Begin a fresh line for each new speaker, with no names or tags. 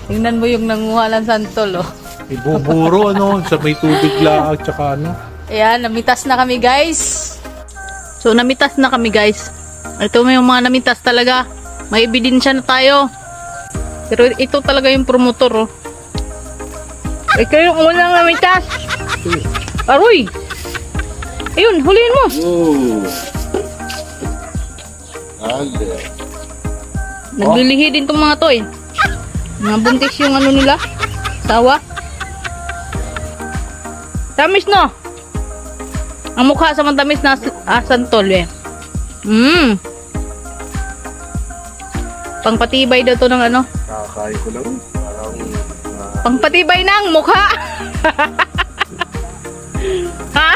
Tingnan mo yung nanguha ng santol, oh.
Ibuburo, ano, sa may tubig lang, at saka ano.
Ayan, namitas na kami, guys. So, namitas na kami, guys. Ito may yung mga namitas talaga. May ebidensya na tayo. Pero ito talaga yung promotor, oh. Ikaw yung unang namitas. Aroy! Ayun, huliin mo. Naglilihi din tong mga to, eh. Mga buntis yung ano nila. Tawa. Tamis, no? Ang mukha sa matamis na santol, eh. Pangpatibay daw to ng ano?
Kakakain ko lang. Parang...
Pangpatibay ng mukha! Ha?